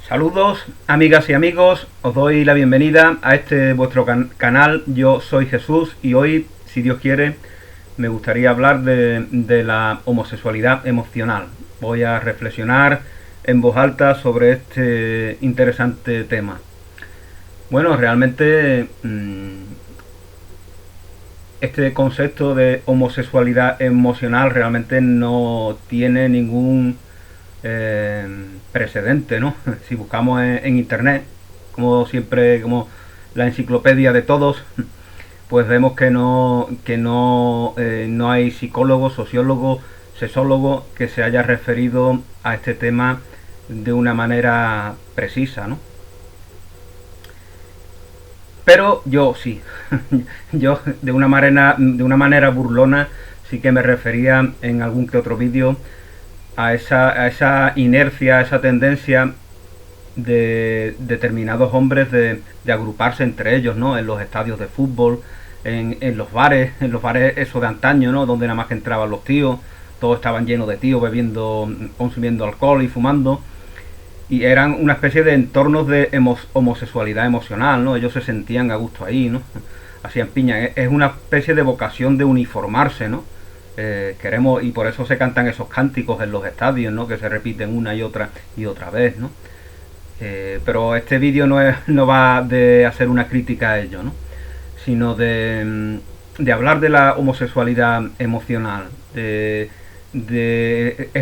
Saludos amigas y amigos, os doy la bienvenida a este vuestro canal. Yo soy Jesús y hoy, si Dios quiere, me gustaría hablar de la homosexualidad emocional. Voy a reflexionar en voz alta sobre este interesante tema. Bueno, realmente este concepto de homosexualidad emocional realmente no tiene ningún precedente, ¿no? Si buscamos en internet, como siempre, como la enciclopedia de todos, pues vemos que no hay psicólogo, sociólogo, sexólogo que se haya referido a este tema de una manera precisa, ¿no? Pero yo sí, yo de una manera burlona sí que me refería en algún que otro vídeo a esa inercia, a esa tendencia de determinados hombres de agruparse entre ellos, ¿no? En los estadios de fútbol, en los bares, eso de antaño, ¿no? Donde nada más que entraban los tíos, todos estaban llenos de tíos bebiendo, consumiendo alcohol y fumando, y eran una especie de entornos de homosexualidad emocional, ¿no? Ellos se sentían a gusto ahí, ¿no? Hacían piña. Es una especie de vocación de uniformarse, ¿no? Queremos, y por eso se cantan esos cánticos en los estadios, ¿no? Que se repiten una y otra vez, ¿no? Pero este vídeo no va de hacer una crítica a ello, ¿no? Sino de hablar de la homosexualidad emocional. Es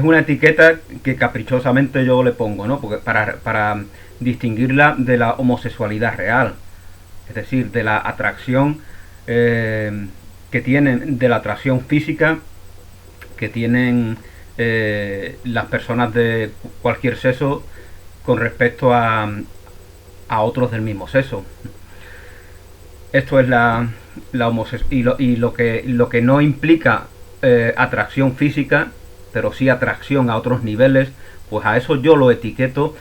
una etiqueta que caprichosamente yo le pongo, ¿no? Porque para distinguirla de la homosexualidad real, es decir, de la atracción que tienen, de la atracción física que tienen las personas de cualquier sexo con respecto a otros del mismo sexo. Esto es la homosexualidad, y lo que no implica atracción física, pero sí atracción a otros niveles, pues a eso yo lo etiqueto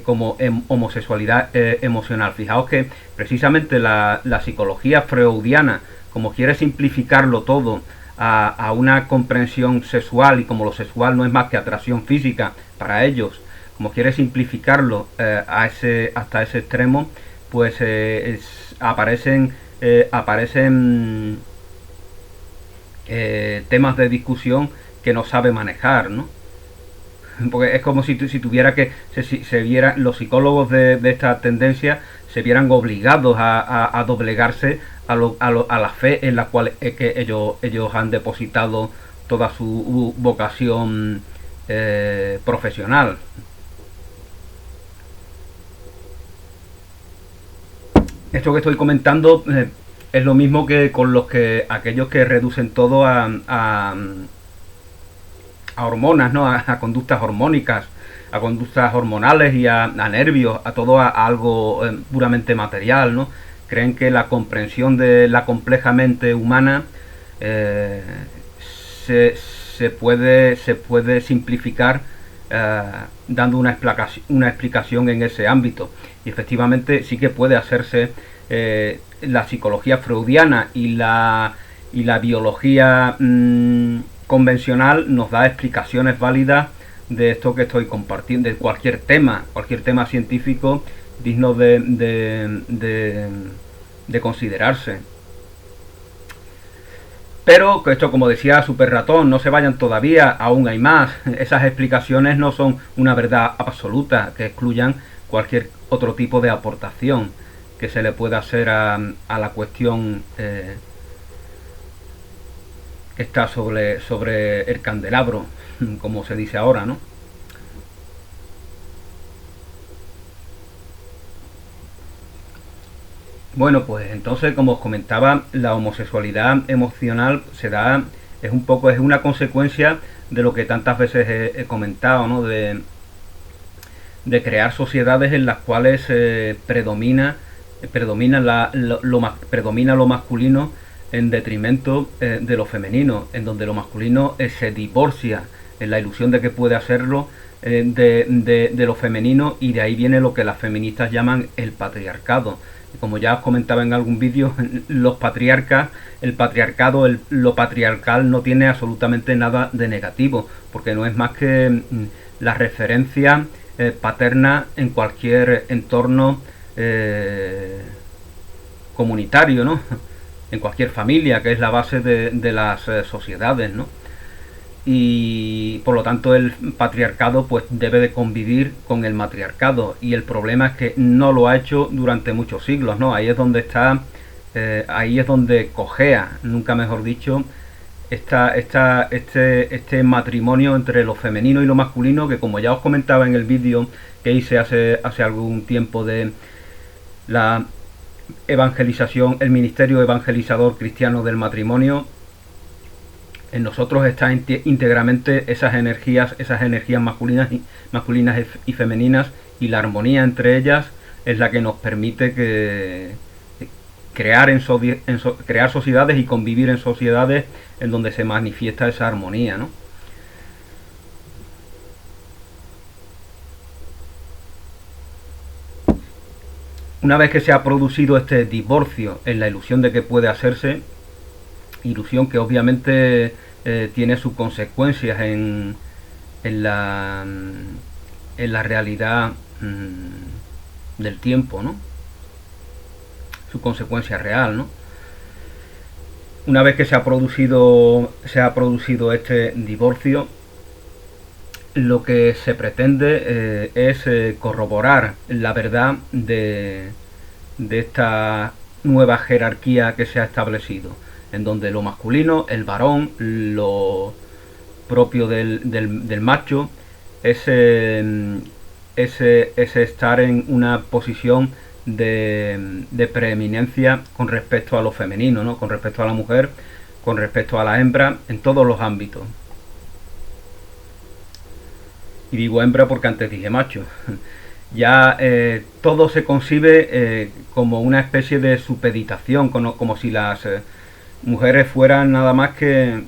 como homosexualidad emocional. Fijaos que precisamente la psicología freudiana, como quiere simplificarlo todo a una comprensión sexual, y como lo sexual no es más que atracción física para ellos, como quiere simplificarlo hasta ese extremo, pues aparecen temas de discusión que no sabe manejar, ¿no? Porque es como si tuviera que se vieran los psicólogos de esta tendencia, se vieran obligados a doblegarse a la fe en la cual es que ellos han depositado toda su vocación profesional. Esto que estoy comentando es lo mismo que con aquellos que reducen todo a hormonas, ¿no? A conductas hormónicas, a conductas hormonales y a nervios, a todo a algo puramente material, ¿no? Creen que la comprensión de la compleja mente humana se puede simplificar dando una explicación en ese ámbito. Y efectivamente sí que puede hacerse. La psicología freudiana y la biología convencional nos da explicaciones válidas de esto que estoy compartiendo, de cualquier tema científico digno de considerarse. Pero esto, como decía Super Ratón, no se vayan todavía, aún hay más. Esas explicaciones no son una verdad absoluta que excluyan cualquier otro tipo de aportación que se le pueda hacer a la cuestión que está sobre el candelabro, como se dice ahora, ¿no? Bueno, pues entonces, como os comentaba, la homosexualidad emocional es una consecuencia de lo que tantas veces he comentado, ¿no? De crear sociedades en las cuales predomina lo masculino en detrimento de lo femenino, en donde lo masculino se divorcia en la ilusión de que puede hacerlo de lo femenino, y de ahí viene lo que las feministas llaman el patriarcado. Como ya os comentaba en algún vídeo, los patriarcas, lo patriarcal no tiene absolutamente nada de negativo, porque no es más que la referencia paterna en cualquier entorno comunitario, ¿no? En cualquier familia, que es la base de las sociedades, ¿no? Y por lo tanto el patriarcado pues debe de convivir con el matriarcado, y el problema es que no lo ha hecho durante muchos siglos, ¿no? Ahí es donde está, ahí es donde cojea, nunca mejor dicho, este matrimonio entre lo femenino y lo masculino, que como ya os comentaba en el vídeo que hice hace algún tiempo de la evangelización, el ministerio evangelizador cristiano del matrimonio, en nosotros están íntegramente esas energías masculinas y femeninas, y la armonía entre ellas es la que nos permite crear sociedades y convivir en sociedades en donde se manifiesta esa armonía, ¿no? Una vez que se ha producido este divorcio en la ilusión de que puede hacerse, ilusión que obviamente tiene sus consecuencias en la realidad del tiempo, ¿no? Su consecuencia real, ¿no? Una vez que se ha producido este divorcio, lo que se pretende es corroborar la verdad de esta nueva jerarquía que se ha establecido, en donde lo masculino, el varón, lo propio del macho, es estar en una posición de preeminencia con respecto a lo femenino, ¿no? Con respecto a la mujer, con respecto a la hembra, en todos los ámbitos. Y digo hembra porque antes dije macho. Ya todo se concibe como una especie de supeditación, como si las mujeres fueran nada más que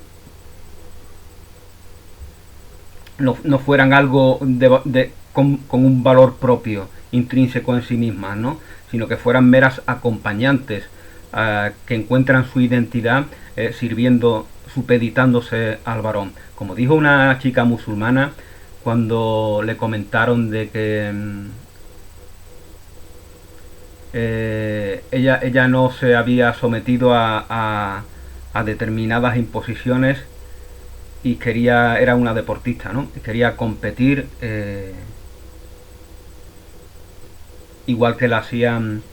no fueran algo con un valor propio, intrínseco en sí mismas, ¿no? Sino que fueran meras acompañantes que encuentran su identidad supeditándose al varón. Como dijo una chica musulmana cuando le comentaron de que ella no se había sometido a determinadas imposiciones y era una deportista, ¿no? Quería competir igual que la hacían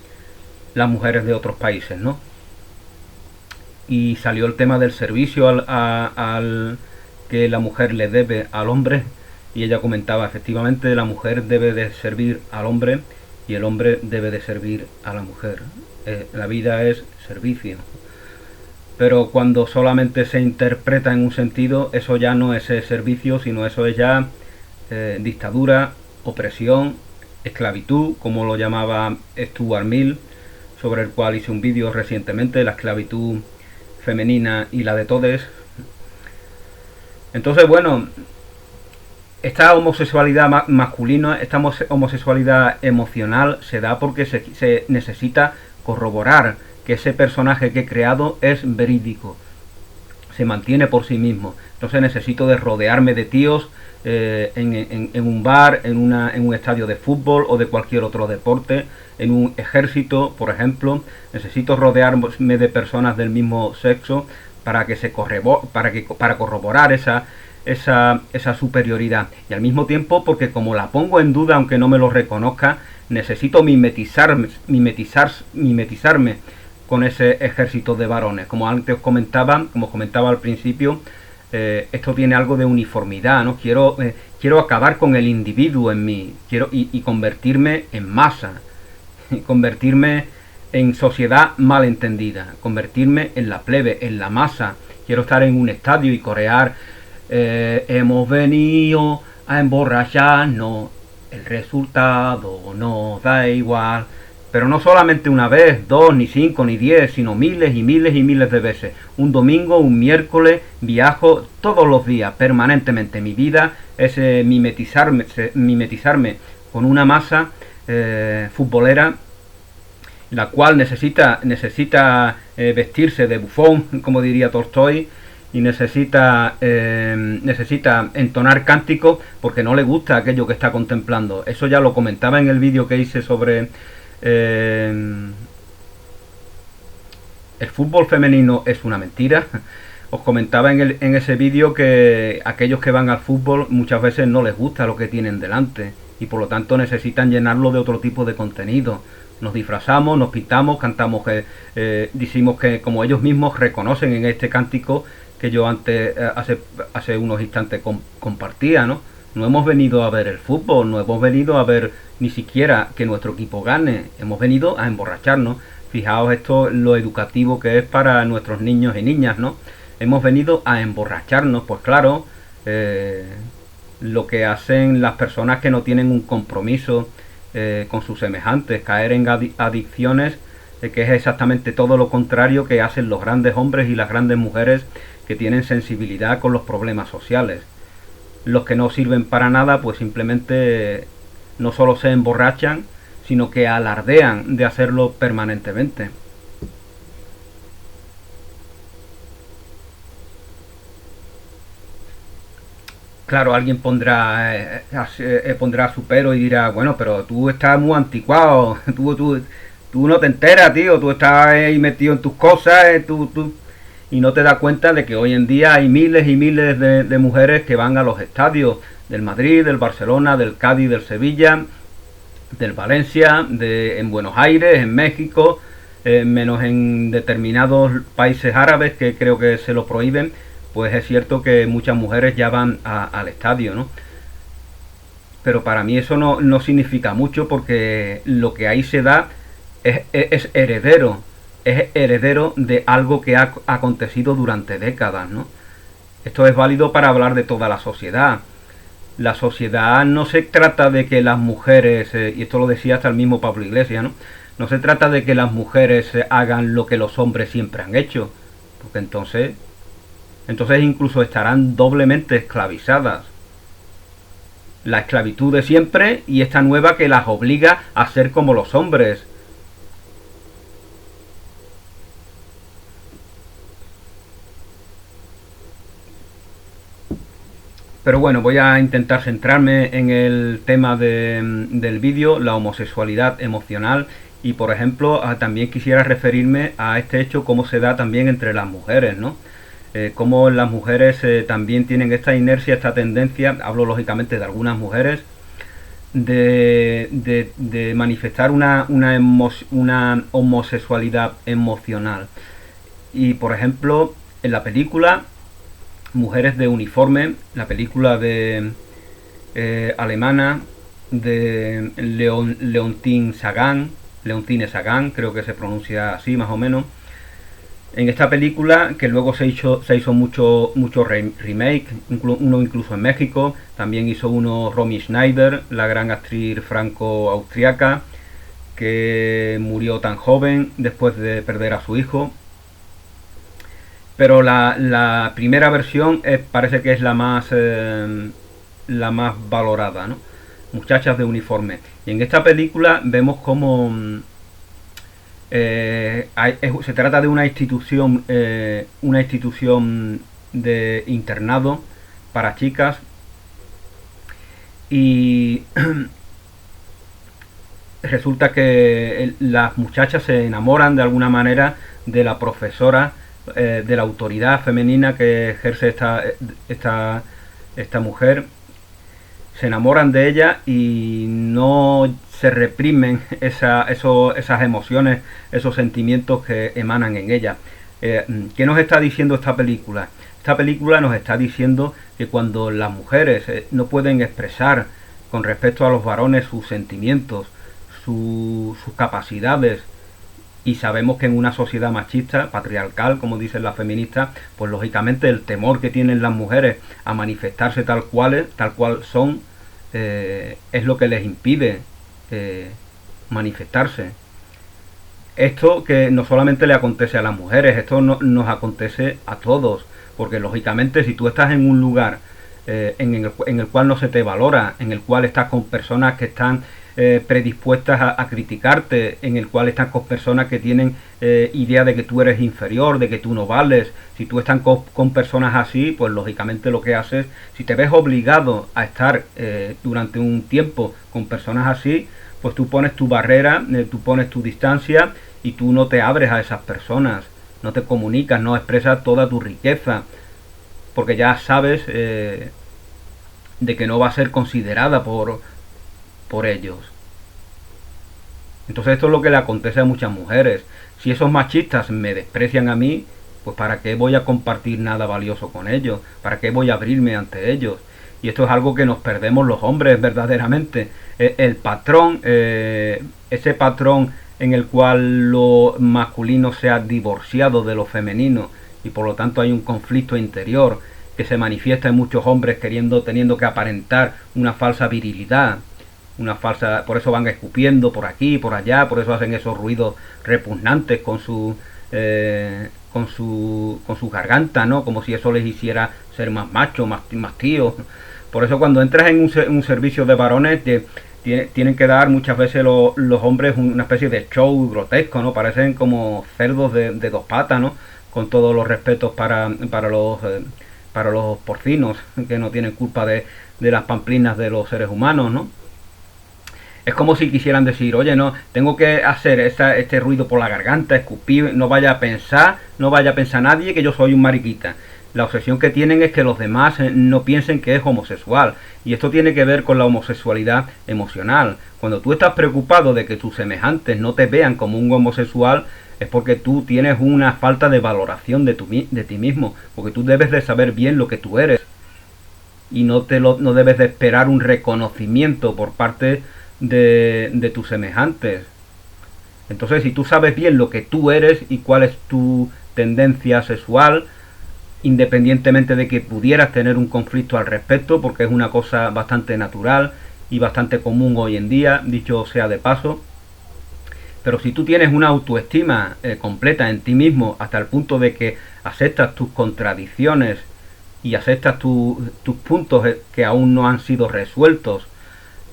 las mujeres de otros países, ¿no? Y salió el tema del servicio al que la mujer le debe al hombre, y ella comentaba, efectivamente, la mujer debe de servir al hombre y el hombre debe de servir a la mujer. La vida es servicio. Pero cuando solamente se interpreta en un sentido, eso ya no es servicio, sino eso es ya dictadura, opresión, esclavitud, como lo llamaba Stuart Mill, sobre el cual hice un vídeo recientemente, la esclavitud femenina y la de todes. Entonces, bueno, esta homosexualidad masculina, esta homosexualidad emocional se da porque se necesita corroborar que ese personaje que he creado es verídico, se mantiene por sí mismo. Entonces necesito de rodearme de tíos en un bar, en un estadio de fútbol o de cualquier otro deporte, en un ejército, por ejemplo. Necesito rodearme de personas del mismo sexo para corroborar esa superioridad, y al mismo tiempo porque como la pongo en duda aunque no me lo reconozca, necesito mimetizarme con ese ejército de varones. Como antes comentaba al principio, esto tiene algo de uniformidad, ¿no? Quiero acabar con el individuo en mí, y convertirme en masa, convertirme en sociedad mal entendida, convertirme en la plebe, en la masa. Quiero estar en un estadio y corear hemos venido a emborracharnos, el resultado nos da igual. Pero no solamente una vez, 2, ni 5, ni 10, sino miles y miles y miles de veces. Un domingo, un miércoles, viajo todos los días, permanentemente. Mi vida es mimetizarme con una masa futbolera, la cual necesita vestirse de bufón, como diría Tolstoy, y necesita entonar cánticos porque no le gusta aquello que está contemplando. Eso ya lo comentaba en el vídeo que hice sobre el fútbol femenino es una mentira. Os comentaba en ese vídeo que aquellos que van al fútbol muchas veces no les gusta lo que tienen delante y por lo tanto necesitan llenarlo de otro tipo de contenido. Nos disfrazamos, nos pintamos, cantamos, decimos que como ellos mismos reconocen en este cántico que yo antes, hace unos instantes compartía, ¿no? No hemos venido a ver el fútbol, no hemos venido a ver ni siquiera que nuestro equipo gane, hemos venido a emborracharnos. Fijaos esto lo educativo que es para nuestros niños y niñas, ¿no? Hemos venido a emborracharnos, pues claro, lo que hacen las personas que no tienen un compromiso con sus semejantes, caer en adicciones, que es exactamente todo lo contrario que hacen los grandes hombres y las grandes mujeres que tienen sensibilidad con los problemas sociales. Los que no sirven para nada, pues simplemente no solo se emborrachan, sino que alardean de hacerlo permanentemente. Claro, alguien pondrá su pero y dirá, bueno, pero tú estás muy anticuado, tú no te enteras, tío, tú estás ahí metido en tus cosas, y no te das cuenta de que hoy en día hay miles y miles de mujeres que van a los estadios del Madrid, del Barcelona, del Cádiz, del Sevilla, del Valencia, en Buenos Aires, en México, menos en determinados países árabes que creo que se lo prohíben. Pues es cierto que muchas mujeres ya van al estadio, ¿no? Pero para mí eso no significa mucho porque lo que ahí se da es heredero de algo que ha acontecido durante décadas, ¿no? Esto es válido para hablar de toda la sociedad. La sociedad no se trata de que las mujeres, y esto lo decía hasta el mismo Pablo Iglesias, ¿no? No se trata de que las mujeres hagan lo que los hombres siempre han hecho, porque entonces incluso estarán doblemente esclavizadas. La esclavitud de siempre y esta nueva que las obliga a ser como los hombres. Pero bueno, voy a intentar centrarme en el tema del vídeo, la homosexualidad emocional. Y por ejemplo, también quisiera referirme a este hecho, cómo se da también entre las mujeres, ¿no? Cómo las mujeres también tienen esta inercia, esta tendencia, hablo lógicamente de algunas mujeres, de manifestar una homosexualidad emocional. Y por ejemplo, en la película Mujeres de Uniforme, la película de alemana de Leontine Sagan, creo que se pronuncia así más o menos. En esta película, que luego se hizo mucho remake, uno incluso en México, también hizo uno Romy Schneider, la gran actriz franco-austriaca, que murió tan joven después de perder a su hijo. Pero la primera versión parece que es la más valorada, ¿no? Muchachas de Uniforme. Y en esta película vemos como se trata de una institución de internado para chicas, y resulta que las muchachas se enamoran de alguna manera de la profesora, de la autoridad femenina que ejerce esta mujer. Se enamoran de ella y no se reprimen esas emociones, esos sentimientos que emanan en ella. ¿Qué nos está diciendo esta película? Esta película nos está diciendo que cuando las mujeres no pueden expresar con respecto a los varones sus sentimientos, sus capacidades, y sabemos que en una sociedad machista, patriarcal, como dicen las feministas, pues lógicamente el temor que tienen las mujeres a manifestarse tal cual son, es lo que les impide manifestarse. Esto que no solamente le acontece a las mujeres, esto nos acontece a todos, porque lógicamente si tú estás en un lugar en el cual no se te valora, en el cual estás con personas que están predispuestas a criticarte, en el cual están con personas que tienen idea de que tú eres inferior, de que tú no vales. Si tú estás con personas así, pues lógicamente lo que haces, si te ves obligado a estar durante un tiempo con personas así, pues tú pones tu barrera, tú pones tu distancia y tú no te abres a esas personas, no te comunicas, no expresas toda tu riqueza, porque ya sabes de que no va a ser considerada por ellos. Entonces esto es lo que le acontece a muchas mujeres. Si esos machistas me desprecian a mí, pues ¿para qué voy a compartir nada valioso con ellos? ¿Para qué voy a abrirme ante ellos? Y esto es algo que nos perdemos los hombres verdaderamente. El patrón, ese patrón en el cual lo masculino se ha divorciado de lo femenino y por lo tanto hay un conflicto interior que se manifiesta en muchos hombres teniendo que aparentar una falsa virilidad, por eso van escupiendo por aquí, por allá, por eso hacen esos ruidos repugnantes con su garganta, ¿no? Como si eso les hiciera ser más machos, más tíos. Por eso cuando entras en un servicio de varones tienen que dar muchas veces los hombres una especie de show grotesco, ¿no? Parecen como cerdos de dos patas, ¿no? Con todos los respetos para los porcinos, que no tienen culpa de las pamplinas de los seres humanos, ¿no? Es como si quisieran decir, oye, no, tengo que hacer este ruido por la garganta, escupir, no vaya a pensar nadie que yo soy un mariquita. La obsesión que tienen es que los demás no piensen que es homosexual. Y esto tiene que ver con la homosexualidad emocional. Cuando tú estás preocupado de que tus semejantes no te vean como un homosexual, es porque tú tienes una falta de valoración de ti mismo. Porque tú debes de saber bien lo que tú eres. Y no debes de esperar un reconocimiento por parte de tus semejantes. Entonces, si tú sabes bien lo que tú eres y cuál es tu tendencia sexual, independientemente de que pudieras tener un conflicto al respecto, porque es una cosa bastante natural y bastante común hoy en día, dicho sea de paso, pero si tú tienes una autoestima completa en ti mismo hasta el punto de que aceptas tus contradicciones y aceptas tus puntos que aún no han sido resueltos,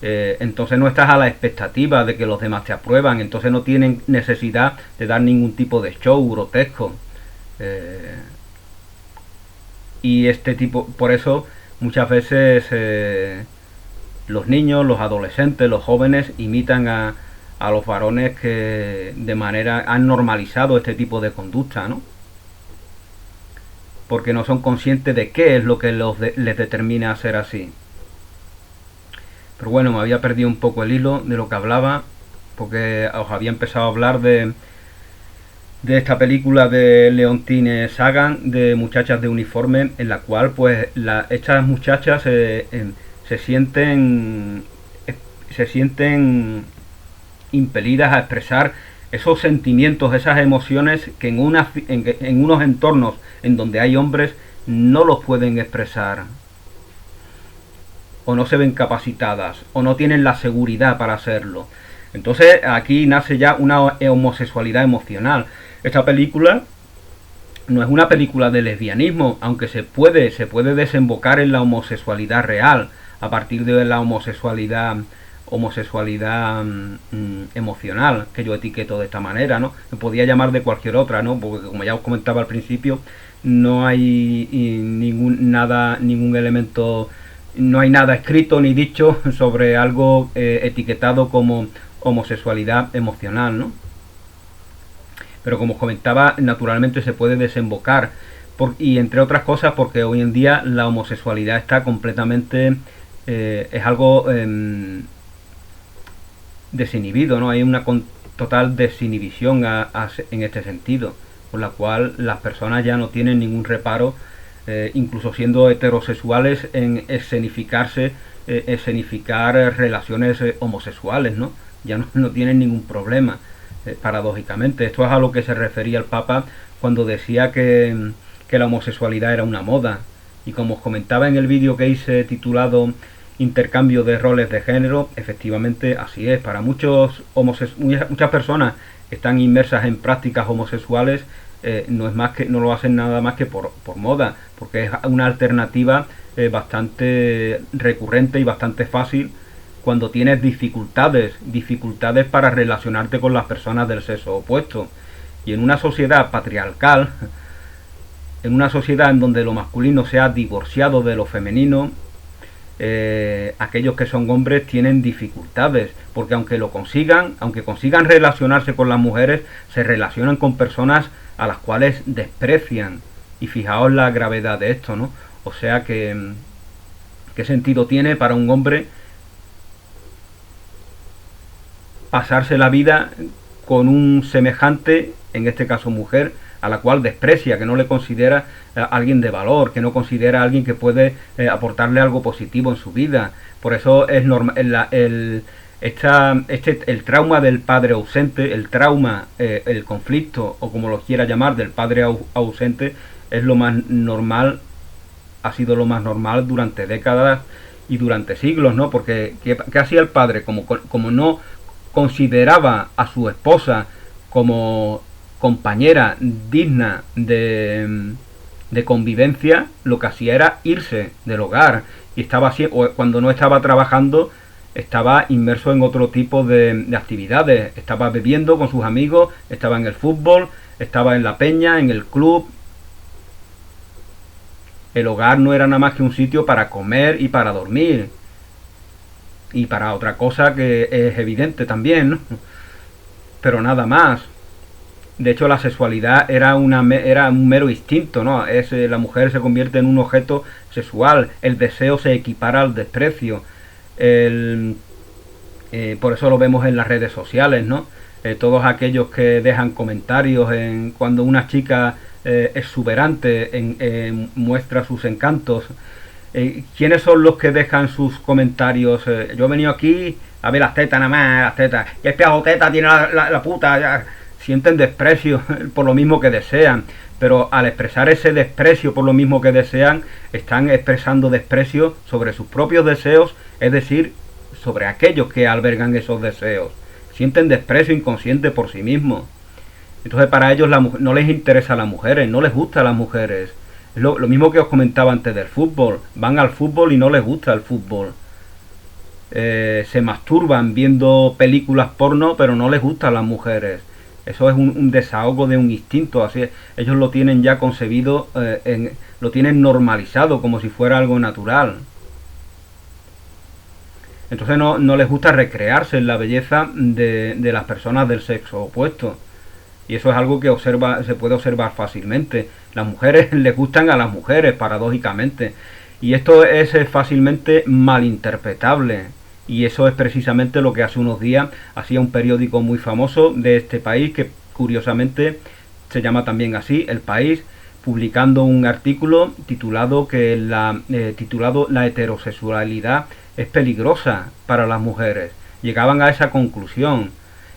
entonces no estás a la expectativa de que los demás te aprueban, entonces no tienen necesidad de dar ningún tipo de show grotesco. Y este tipo, por eso muchas veces los niños, los adolescentes, los jóvenes imitan a los varones que de manera han normalizado este tipo de conducta, ¿no? Porque no son conscientes de qué es lo que les determina a ser así. Pero bueno, me había perdido un poco el hilo de lo que hablaba, porque os había empezado a hablar de esta película de Leontine Sagan, de Muchachas de Uniforme, en la cual pues estas muchachas se sienten impelidas a expresar esos sentimientos, esas emociones que en unos entornos en donde hay hombres no los pueden expresar, o no se ven capacitadas, o no tienen la seguridad para hacerlo. Entonces aquí nace ya una homosexualidad emocional. Esta película no es una película de lesbianismo, aunque se puede desembocar en la homosexualidad real, a partir de la homosexualidad emocional, que yo etiqueto de esta manera, ¿no? Me podía llamar de cualquier otra, ¿no? Porque como ya os comentaba al principio, no hay ningún elemento, no hay nada escrito ni dicho sobre algo etiquetado como homosexualidad emocional, ¿no? Pero como os comentaba, naturalmente se puede desembocar, y entre otras cosas porque hoy en día la homosexualidad está completamente, es algo desinhibido, ¿no? Hay una total desinhibición en este sentido, por la cual las personas ya no tienen ningún reparo, incluso siendo heterosexuales, en escenificar relaciones homosexuales, ¿no? Ya no tienen ningún problema. Paradójicamente, esto es a lo que se refería el Papa cuando decía que la homosexualidad era una moda. Y como os comentaba en el vídeo que hice titulado Intercambio de roles de género, efectivamente así es. Para muchas personas que están inmersas en prácticas homosexuales, no lo hacen nada más que por moda, porque es una alternativa bastante recurrente y bastante fácil cuando tienes dificultades para relacionarte con las personas del sexo opuesto. Y en una sociedad patriarcal, en una sociedad en donde lo masculino se ha divorciado de lo femenino, aquellos que son hombres tienen dificultades, porque aunque consigan relacionarse con las mujeres, se relacionan con personas a las cuales desprecian. Y fijaos la gravedad de esto, ¿no? O sea que, ¿qué sentido tiene para un hombre pasarse la vida con un semejante, en este caso mujer, a la cual desprecia, que no le considera alguien de valor, que no considera alguien que puede aportarle algo positivo en su vida? Por eso es normal el trauma del padre ausente, el trauma, el conflicto, o como lo quiera llamar, del padre ausente, es lo más normal, ha sido lo más normal durante décadas y durante siglos, ¿no? Porque ¿qué hacía el padre? Como no consideraba a su esposa como compañera digna de convivencia, lo que hacía era irse del hogar, y cuando no estaba trabajando, estaba inmerso en otro tipo de actividades, estaba bebiendo con sus amigos, estaba en el fútbol, estaba en la peña, en el club. El hogar no era nada más que un sitio para comer y para dormir, y para otra cosa que es evidente también, ¿no? Pero nada más. De hecho, la sexualidad era un mero instinto, ¿no? La mujer se convierte en un objeto sexual, el deseo se equipara al desprecio. Por eso lo vemos en las redes sociales, ¿no? Todos aquellos que dejan comentarios cuando una chica exuberante muestra sus encantos. ¿Quiénes son los que dejan sus comentarios? Yo he venido aquí a ver las tetas nada más, las tetas. Y el pedazo de teta tiene la puta. Ya. Sienten desprecio por lo mismo que desean. Pero al expresar ese desprecio por lo mismo que desean, están expresando desprecio sobre sus propios deseos, es decir, sobre aquellos que albergan esos deseos. Sienten desprecio inconsciente por sí mismos. Entonces para ellos no les interesa a las mujeres, no les gusta a las mujeres. Lo mismo que os comentaba antes del fútbol. Van al fútbol y no les gusta el fútbol. Se masturban viendo películas porno, pero no les gustan a las mujeres. Eso es un desahogo de un instinto. Así ellos lo tienen ya concebido, lo tienen normalizado como si fuera algo natural. Entonces no les gusta recrearse en la belleza de las personas del sexo opuesto. Y eso es algo que se puede observar fácilmente. Las mujeres les gustan a las mujeres, paradójicamente. Y esto es fácilmente malinterpretable. Y eso es precisamente lo que hace unos días hacía un periódico muy famoso de este país, que curiosamente se llama también así, El País, publicando un artículo titulado La heterosexualidad es peligrosa para las mujeres. Llegaban a esa conclusión.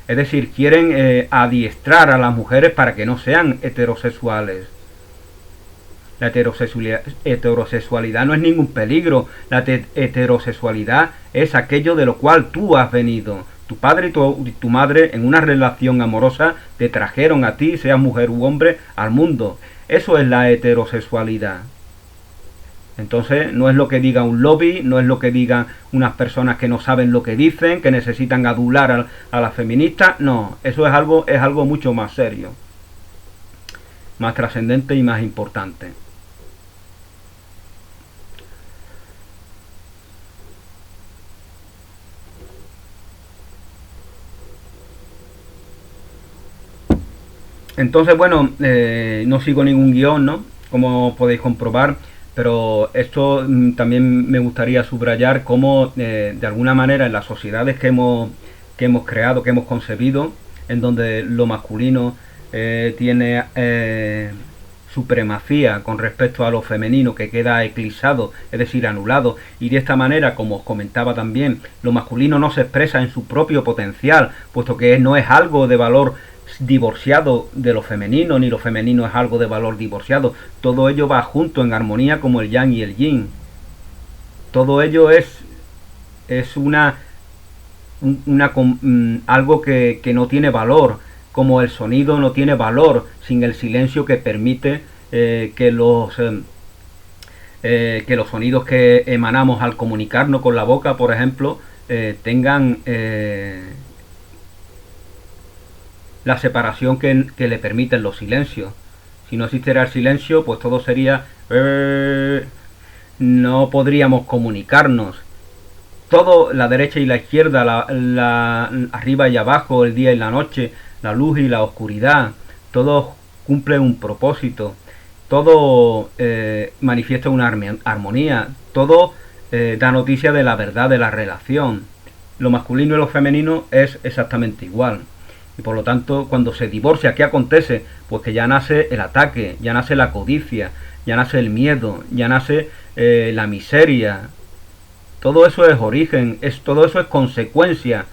Es decir, quieren adiestrar a las mujeres para que no sean heterosexuales. La heterosexualidad no es ningún peligro. La heterosexualidad es aquello de lo cual tú has venido. Tu padre y tu madre en una relación amorosa te trajeron a ti, seas mujer u hombre, al mundo. Eso es la heterosexualidad. Entonces no es lo que diga un lobby, no es lo que digan unas personas que no saben lo que dicen, que necesitan adular a las feministas. No, eso es algo mucho más serio, más trascendente y más importante. Entonces, bueno, no sigo ningún guión, ¿no? Como podéis comprobar. Pero esto también me gustaría subrayar cómo de alguna manera en las sociedades que hemos creado, que hemos concebido, en donde lo masculino tiene supremacía con respecto a lo femenino, que queda eclipsado, es decir, anulado, y de esta manera, como os comentaba también, lo masculino no se expresa en su propio potencial, puesto que no es algo de valor divorciado de lo femenino, ni lo femenino es algo de valor divorciado. Todo ello va junto en armonía como el yang y el yin. Todo ello es algo que no tiene valor, como el sonido no tiene valor sin el silencio que permite que los sonidos que emanamos al comunicarnos con la boca, por ejemplo, tengan la separación que le permiten los silencios. Si no existiera el silencio, pues todo sería... no podríamos comunicarnos. Todo, la derecha y la izquierda, arriba y abajo, el día y la noche, la luz y la oscuridad, todo cumple un propósito. Todo manifiesta una armonía. Todo da noticia de la verdad de la relación. Lo masculino y lo femenino es exactamente igual. Y por lo tanto, cuando se divorcia, ¿qué acontece? Pues que ya nace el ataque, ya nace la codicia, ya nace el miedo, ya nace la miseria. Todo eso es origen, todo eso es consecuencia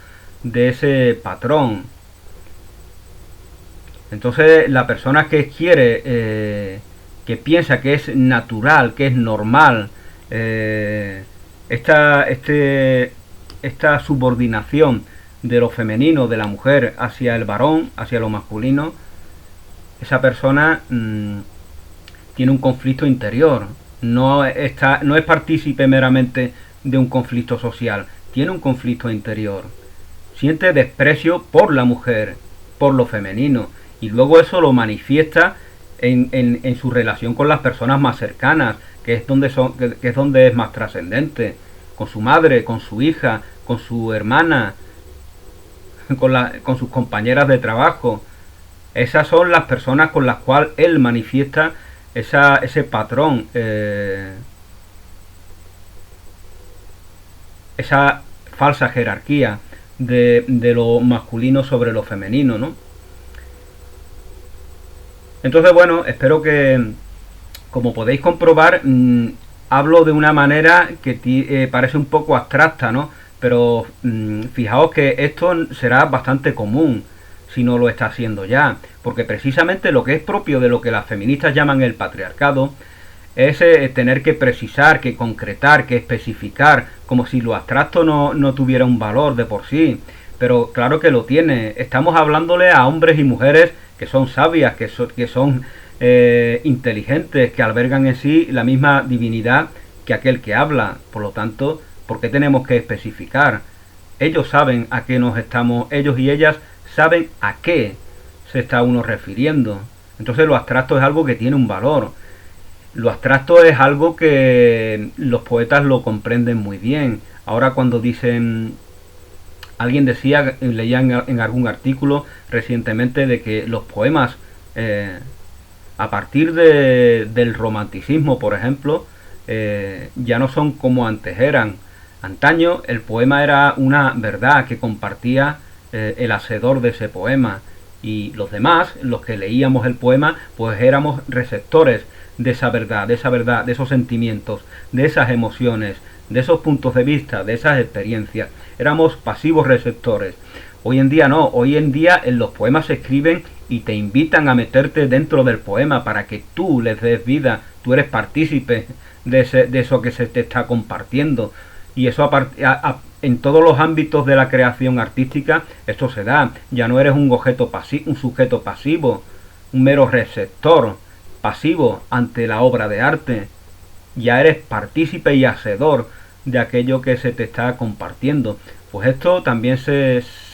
de ese patrón. Entonces, la persona que quiere, que piensa que es natural, que es normal, esta subordinación de lo femenino, de la mujer hacia el varón, hacia lo masculino, esa persona tiene un conflicto interior, no es partícipe meramente de un conflicto social, tiene un conflicto interior, siente desprecio por la mujer, por lo femenino, y luego eso lo manifiesta en su relación con las personas más cercanas, que es donde es más trascendente, con su madre, con su hija, con su hermana, con sus compañeras de trabajo. Esas son las personas con las cuales él manifiesta ese patrón, esa falsa jerarquía de lo masculino sobre lo femenino, ¿no? Entonces, bueno, espero que, como podéis comprobar, hablo de una manera que parece un poco abstracta, ¿no? Pero fijaos que esto será bastante común si no lo está haciendo ya, porque precisamente lo que es propio de lo que las feministas llaman el patriarcado es tener que precisar, que concretar, que especificar, como si lo abstracto no tuviera un valor de por sí, pero claro que lo tiene. Estamos hablándole a hombres y mujeres que son sabias, que son inteligentes, que albergan en sí la misma divinidad que aquel que habla. Por lo tanto, ¿por qué tenemos que especificar? Ellos saben a qué ellos y ellas saben a qué se está uno refiriendo. Entonces lo abstracto es algo que tiene un valor. Lo abstracto es algo que los poetas lo comprenden muy bien. Ahora cuando dicen... Alguien decía, leía en algún artículo recientemente, de que los poemas, a partir del romanticismo, por ejemplo, ya no son como antes eran. Antaño el poema era una verdad que compartía el hacedor de ese poema, y los demás, los que leíamos el poema, pues éramos receptores de esa verdad, de esos sentimientos, de esas emociones, de esos puntos de vista, de esas experiencias. Éramos pasivos receptores. Hoy en día no, hoy en día en los poemas se escriben y te invitan a meterte dentro del poema para que tú les des vida, tú eres partícipe de eso que se te está compartiendo. Y eso en todos los ámbitos de la creación artística, esto se da. Ya no eres un sujeto pasivo, un mero receptor pasivo ante la obra de arte. Ya eres partícipe y hacedor de aquello que se te está compartiendo. Pues esto también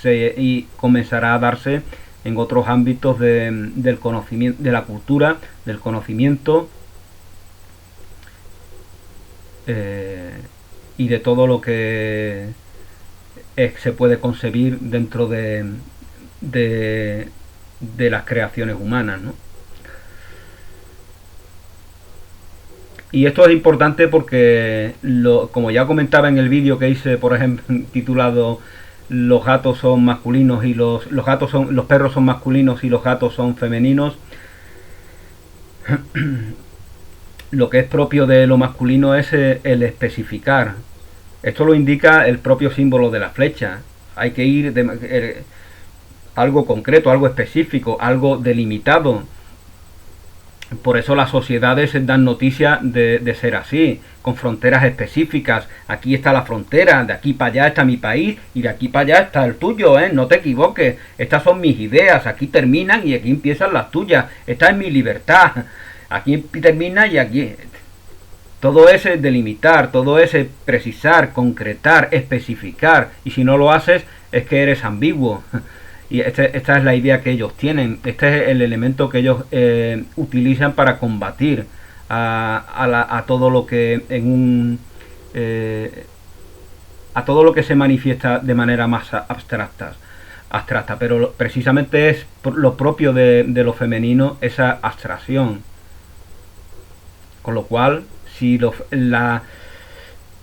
y comenzará a darse en otros ámbitos del conocimiento, de la cultura, del conocimiento, y de todo lo que se puede concebir dentro de las creaciones humanas, ¿no? Y esto es importante porque, como ya comentaba en el vídeo que hice, por ejemplo, titulado "Los gatos son masculinos y los perros son masculinos y los gatos son femeninos", lo que es propio de lo masculino es el especificar. Esto lo indica el propio símbolo de la flecha. Hay que ir algo concreto, algo específico, algo delimitado. Por eso las sociedades dan noticia de ser así, con fronteras específicas. Aquí está la frontera, de aquí para allá está mi país y de aquí para allá está el tuyo, no te equivoques. Estas son mis ideas, aquí terminan y aquí empiezan las tuyas. Esta es mi libertad, aquí termina y aquí... Todo es delimitar, todo es precisar, concretar, especificar. Y si no lo haces, es que eres ambiguo. Y esta es la idea que ellos tienen. Este es el elemento que ellos utilizan para combatir a todo lo que en un a todo lo que se manifiesta de manera más abstracta. Pero precisamente es lo propio de lo femenino, esa abstracción. Con lo cual, si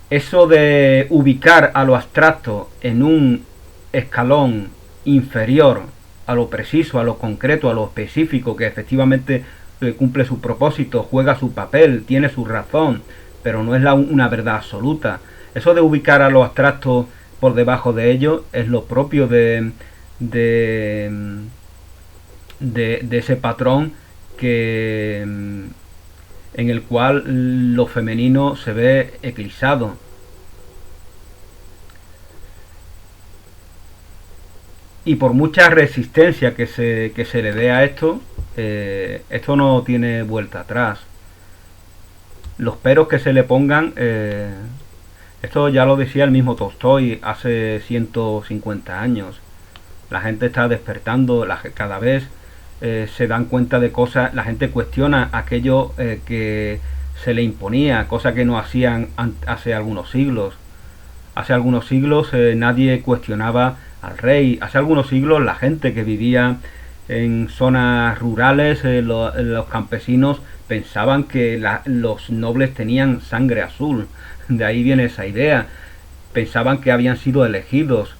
eso de ubicar a lo abstracto en un escalón inferior a lo preciso, a lo concreto, a lo específico, que efectivamente cumple su propósito, juega su papel, tiene su razón, pero no es una verdad absoluta. Eso de ubicar a lo abstracto por debajo de ello es lo propio de ese patrón que en el cual lo femenino se ve eclipsado. Y por mucha resistencia que se le dé a esto, esto no tiene vuelta atrás. Los peros que se le pongan, esto ya lo decía el mismo Tolstói hace 150 años. La gente está despertando, cada vez se dan cuenta de cosas, la gente cuestiona aquello que se le imponía, cosa que no hacían hace algunos siglos. Hace algunos siglos nadie cuestionaba al rey. Hace algunos siglos la gente que vivía en zonas rurales, los campesinos pensaban que los nobles tenían sangre azul. De ahí viene esa idea. Pensaban que habían sido elegidos,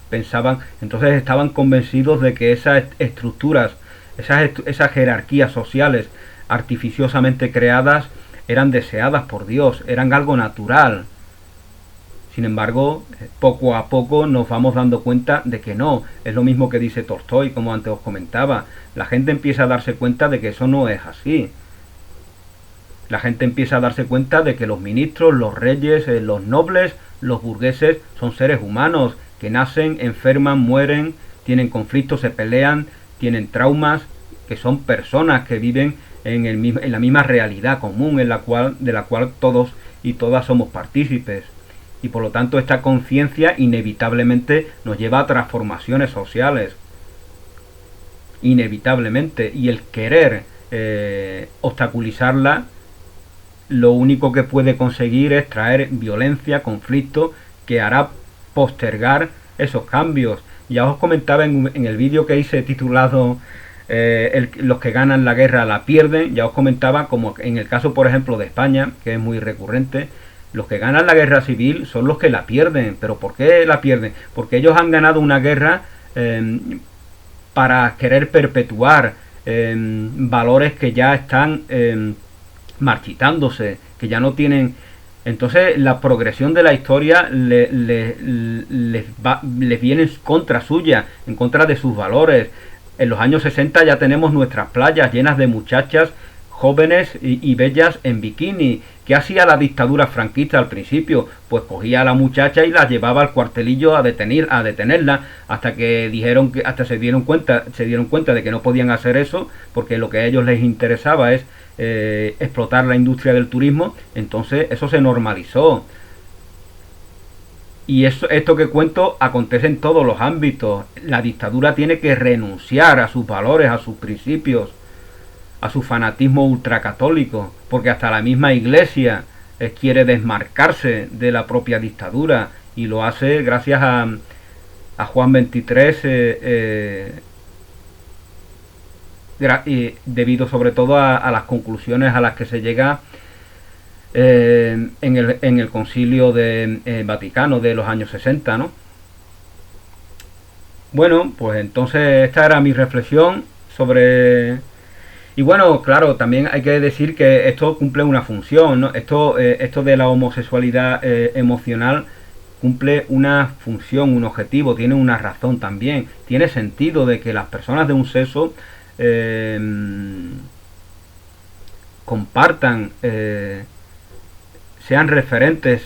entonces estaban convencidos de que esas estructuras, esas jerarquías sociales artificiosamente creadas eran deseadas por Dios, eran algo natural. Sin embargo, poco a poco nos vamos dando cuenta de que no. Es lo mismo que dice Tolstói, como antes os comentaba. La gente empieza a darse cuenta de que eso no es así. La gente empieza a darse cuenta de que los ministros, los reyes, los nobles, los burgueses son seres humanos que nacen, enferman, mueren, tienen conflictos, se pelean, tienen traumas, que son personas que viven en la misma realidad común de la cual todos y todas somos partícipes. Y por lo tanto esta conciencia inevitablemente nos lleva a transformaciones sociales. Inevitablemente. Y el querer obstaculizarla, lo único que puede conseguir es traer violencia, conflicto, que hará postergar esos cambios. Ya os comentaba en el vídeo que hice titulado los que ganan la guerra la pierden. Ya os comentaba como en el caso por ejemplo de España, que es muy recurrente, los que ganan la guerra civil son los que la pierden. ¿Pero por qué la pierden? Porque ellos han ganado una guerra para querer perpetuar valores que ya están marchitándose, que ya no tienen. Entonces la progresión de la historia les viene en contra suya, en contra de sus valores. En los años 60 ya tenemos nuestras playas llenas de muchachas jóvenes y bellas en bikini. ¿Qué hacía la dictadura franquista al principio? Pues cogía a la muchacha y la llevaba al cuartelillo a detenerla, hasta que se dieron cuenta de que no podían hacer eso, porque lo que a ellos les interesaba es explotar la industria del turismo. Entonces eso se normalizó. Y esto que cuento acontece en todos los ámbitos. La dictadura tiene que renunciar a sus valores, a sus principios, a su fanatismo ultracatólico, porque hasta la misma Iglesia quiere desmarcarse de la propia dictadura, y lo hace gracias a Juan XXIII, debido sobre todo a las conclusiones a las que se llega en el concilio de Vaticano de los años 60, ¿no? Bueno, pues entonces esta era mi reflexión sobre. Y bueno, claro, también hay que decir que esto cumple una función, ¿no? Esto de la homosexualidad emocional cumple una función, un objetivo, tiene una razón también. Tiene sentido de que las personas de un sexo compartan, sean referentes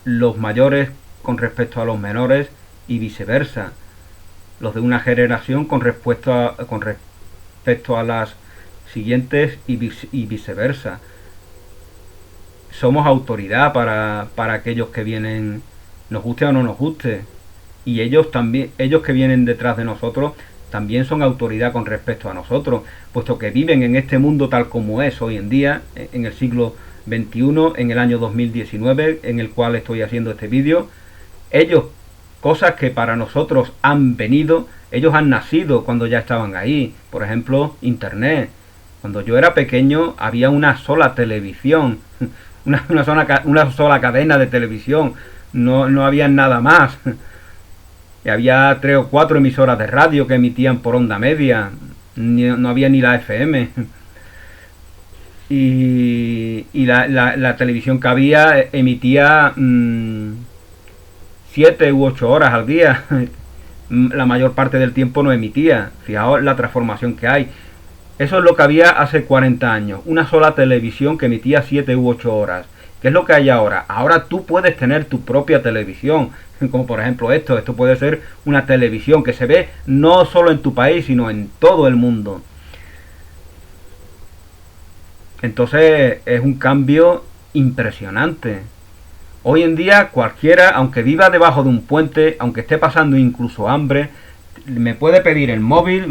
los mayores con respecto a los menores y viceversa. Los de una generación con respecto a las siguientes y viceversa. somos autoridad para aquellos que vienen, nos guste o no nos guste. Y ellos también, ellos que vienen detrás de nosotros, también son autoridad con respecto a nosotros, puesto que viven en este mundo tal como es hoy en día, en el siglo XXI, en el año 2019, en el cual estoy haciendo este vídeo. Ellos, cosas que para nosotros han venido, ellos han nacido cuando ya estaban ahí. Por ejemplo, Internet. Cuando yo era pequeño había una sola televisión, una sola cadena de televisión, no había nada más. Y había 3 o 4 emisoras de radio que emitían por onda media, no había ni la FM. Y la televisión que había emitía 7 u 8 horas al día. La mayor parte del tiempo no emitía. Fijaos la transformación que hay. Eso es lo que había hace 40 años. Una sola televisión que emitía 7 u 8 horas. ¿Qué es lo que hay ahora? Ahora tú puedes tener tu propia televisión. Como por ejemplo esto puede ser una televisión que se ve no solo en tu país, sino en todo el mundo. Entonces es un cambio impresionante. Hoy en día cualquiera, aunque viva debajo de un puente, aunque esté pasando incluso hambre, me puede pedir el móvil,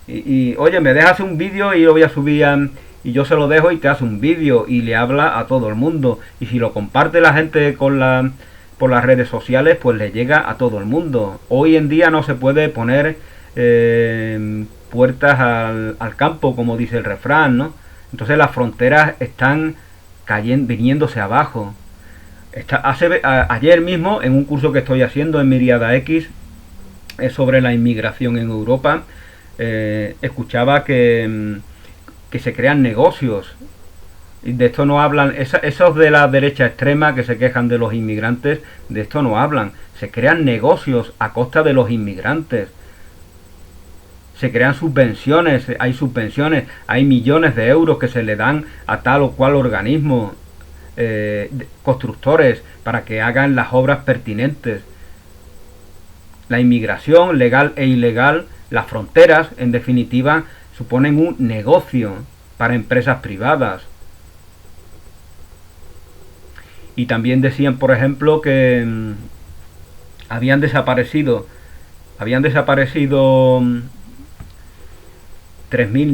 y oye, me dejas un vídeo y lo voy a subir y yo se lo dejo y te hace un vídeo y le habla a todo el mundo. Y si lo comparte la gente por las redes sociales, pues le llega a todo el mundo. Hoy en día no se puede poner puertas al campo, como dice el refrán, ¿no? Entonces las fronteras están viniéndose abajo. Ayer mismo, en un curso que estoy haciendo en Miriada X, sobre la inmigración en Europa, escuchaba que se crean negocios. Y de esto no hablan, esos de la derecha extrema que se quejan de los inmigrantes, de esto no hablan. Se crean negocios a costa de los inmigrantes. Se crean subvenciones, hay millones de euros que se le dan a tal o cual organismo, constructores, para que hagan las obras pertinentes. La inmigración legal e ilegal, las fronteras, en definitiva, suponen un negocio para empresas privadas. Y también decían, por ejemplo, que habían desaparecido 3.000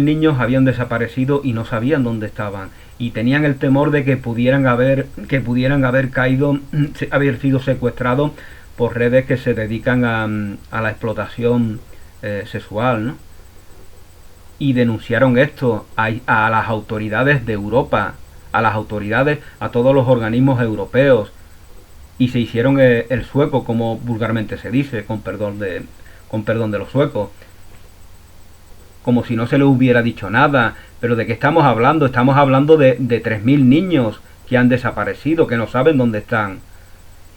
niños habían desaparecido y no sabían dónde estaban, y tenían el temor de que pudieran haber sido secuestrados por redes que se dedican a la explotación sexual, ¿no? Y denunciaron esto a las autoridades de Europa, a todos los organismos europeos, y se hicieron el sueco, como vulgarmente se dice, con perdón de los suecos, como si no se les hubiera dicho nada. Pero ¿de qué estamos hablando? Estamos hablando de 3.000 niños que han desaparecido, que no saben dónde están.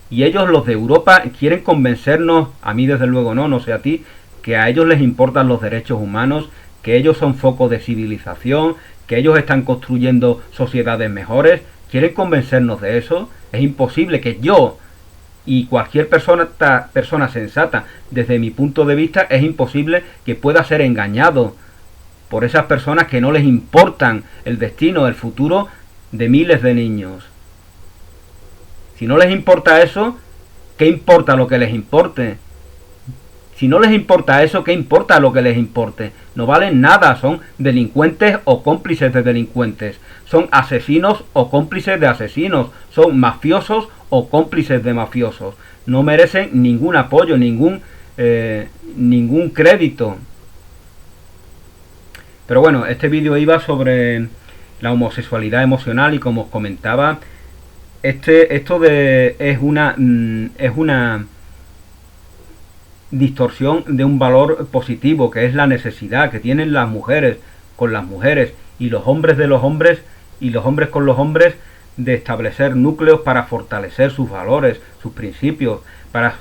Y ellos, los de Europa, quieren convencernos, a mí desde luego no sé a ti, que a ellos les importan los derechos humanos, que ellos son foco de civilización, que ellos están construyendo sociedades mejores. ¿Quieren convencernos de eso? Es imposible que yo y cualquier persona sensata, desde mi punto de vista, es imposible que pueda ser engañado por esas personas que no les importan el destino, el futuro de miles de niños. Si no les importa eso, ¿qué importa lo que les importe? Si no les importa eso, ¿qué importa lo que les importe? No valen nada, son delincuentes o cómplices de delincuentes, son asesinos o cómplices de asesinos, son mafiosos o cómplices de mafiosos. No merecen ningún apoyo, ningún crédito. Pero bueno, este vídeo iba sobre la homosexualidad emocional, y como os comentaba, es una distorsión de un valor positivo, que es la necesidad que tienen las mujeres con las mujeres, y los hombres de los hombres, y los hombres con los hombres, de establecer núcleos para fortalecer sus valores, sus principios, para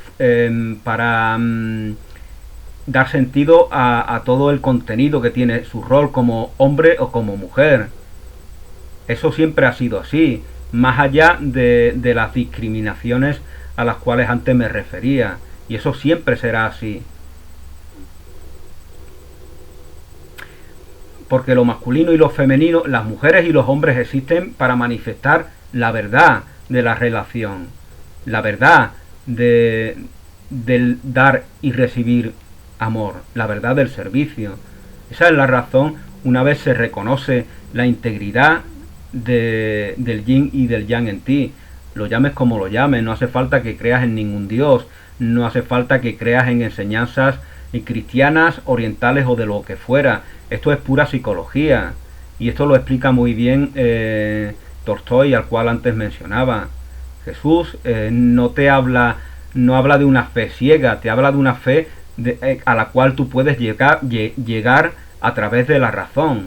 dar sentido a todo el contenido que tiene su rol como hombre o como mujer. Eso siempre ha sido así, más allá de las discriminaciones a las cuales antes me refería, y eso siempre será así. porque lo masculino y lo femenino, las mujeres y los hombres existen para manifestar la verdad de la relación, la verdad del dar y recibir amor, la verdad del servicio. Esa es la razón, una vez se reconoce la integridad del yin y del yang en ti. Lo llames como lo llames, no hace falta que creas en ningún dios, no hace falta que creas en enseñanzas cristianas, orientales o de lo que fuera. Esto es pura psicología y esto lo explica muy bien Tolstói, al cual antes mencionaba. Jesús no habla de una fe ciega, te habla de una fe a la cual tú puedes llegar a través de la razón.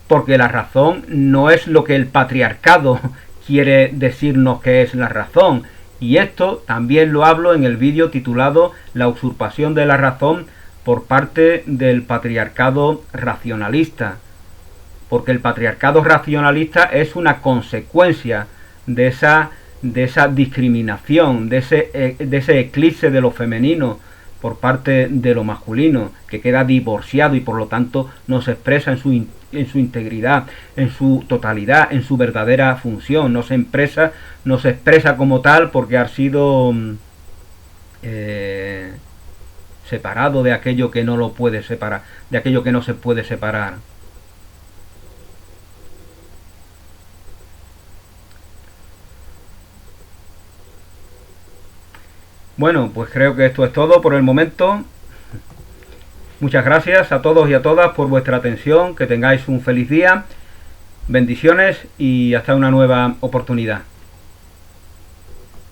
Porque la razón no es lo que el patriarcado quiere decirnos que es la razón. Y esto también lo hablo en el vídeo titulado La usurpación de la razón por parte del patriarcado racionalista. Porque el patriarcado racionalista es una consecuencia de esa discriminación, de ese eclipse de lo femenino por parte de lo masculino, que queda divorciado y por lo tanto no se expresa en su integridad, en su totalidad, en su verdadera función. No se expresa como tal porque ha sido separado de aquello que no lo puede separar, de aquello que no se puede separar. Bueno, pues creo que esto es todo por el momento. Muchas gracias a todos y a todas por vuestra atención. Que tengáis un feliz día. Bendiciones y hasta una nueva oportunidad.